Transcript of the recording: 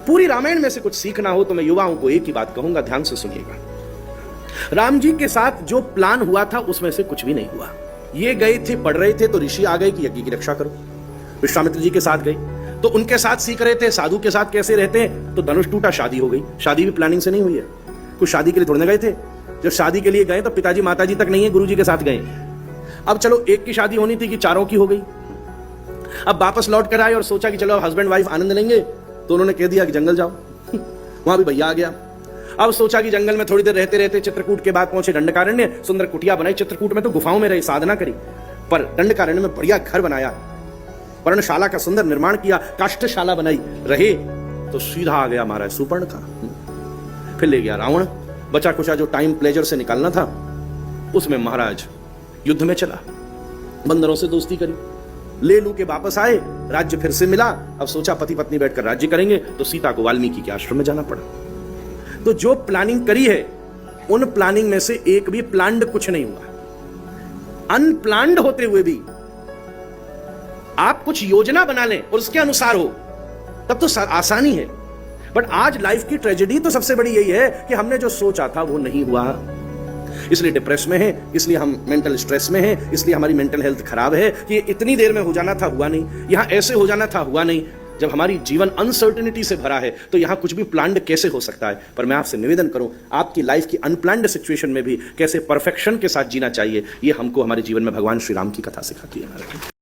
पूरी रामायण में से कुछ सीखना हो तो मैं युवाओं को एक ही बात कहूंगा, ध्यान से सुनिएगा। राम जी के साथ जो प्लान हुआ था उसमें से कुछ भी नहीं हुआ। ये गए थे, पढ़ रहे थे तो ऋषि आ गए कि यज्ञ की रक्षा करो। विश्वामित्र जी के साथ गए तो उनके साथ सीख रहे थे साधु के साथ कैसे रहते हैं, तो धनुष टूटा, शादी हो गई। शादी भी प्लानिंग से नहीं हुई है, कुछ शादी के लिए थोड़े ना गए थे। जब शादी के लिए गए तो पिताजी माताजी तक नहीं है, गुरुजी के साथ गए। अब चलो एक की शादी होनी थी कि चारों की हो गई। अब वापस लौट कर आए और सोचा कि चलो अब हस्बैंड वाइफ आनंद लेंगे, तो उन्होंने कह दिया कि जंगल जाओ। वहां भी भैया आ गया। अब सोचा कि जंगल में थोड़ी देर रहते रहते चित्रकूट के बाद पहुंचे दंडकारण्य, सुंदर कुटिया बनाई। चित्रकूट में तो गुफाओं में रही, साधना करी, पर दंडकारण्य में बढ़िया घर बनाया, पर्णशाला का सुंदर निर्माण किया, काष्ठशाला बनाई, रहे। तो सीधा आ गया महाराज सुपर्ण का। फिर ले गया रावण। बचा कुचा जो टाइम प्लेजर से निकालना था उसमें महाराज युद्ध में चला, बंदरों से दोस्ती करी, ले लू के वापस आए, राज्य फिर से मिला। अब सोचा पति पत्नी बैठकर राज्य करेंगे, तो सीता को वाल्मीकि के आश्रम में जाना पड़ा। तो जो प्लानिंग करी है उन प्लानिंग में से एक भी प्लान्ड कुछ नहीं हुआ। अनप्लान्ड होते हुए भी आप कुछ योजना बना लें और उसके अनुसार हो, तब तो आसानी है। बट आज लाइफ की ट्रेजेडी तो सबसे बड़ी यही है कि हमने जो सोचा था वो नहीं हुआ, इसलिए डिप्रेस में है, इसलिए हम मेंटल स्ट्रेस में है, इसलिए हमारी मेंटल हेल्थ खराब है कि इतनी देर में हो जाना था हुआ नहीं, यहां ऐसे हो जाना था हुआ नहीं। जब हमारी जीवन अनसर्टेनिटी से भरा है तो यहां कुछ भी प्लान्ड कैसे हो सकता है। पर मैं आपसे निवेदन करूं, आपकी लाइफ की अनप्लान्ड सिचुएशन में भी कैसे परफेक्शन के साथ जीना चाहिए, यह हमको हमारे जीवन में भगवान श्री राम की कथा सिखाती है।